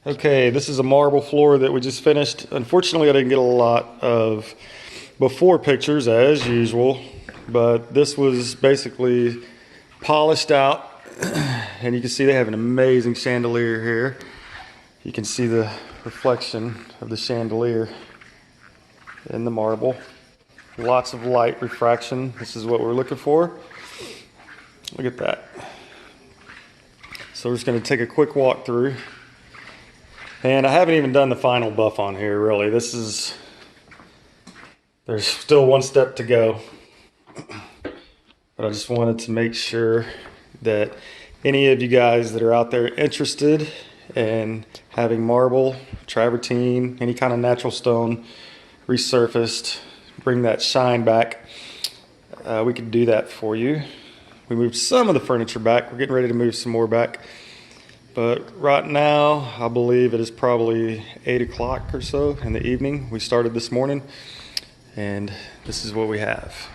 Okay, this is a marble floor that we just finished. Unfortunately, I didn't get a lot of before pictures as usual, but this was basically polished out, and you can see they have an amazing chandelier here. You can see the reflection of the chandelier in the marble. Lots of light refraction. This is what we're looking for. Look at that. So we're just going to take a quick walk through. And I haven't even done the final buff on here, really. There's still one step to go. But I just wanted to make sure that any of you guys that are out there interested in having marble, travertine, any kind of natural stone resurfaced, bring that shine back, we could do that for you. We moved some of the furniture back. We're getting ready to move some more back. But right now, I believe it is probably 8 o'clock or so in the evening. We started this morning, and this is what we have.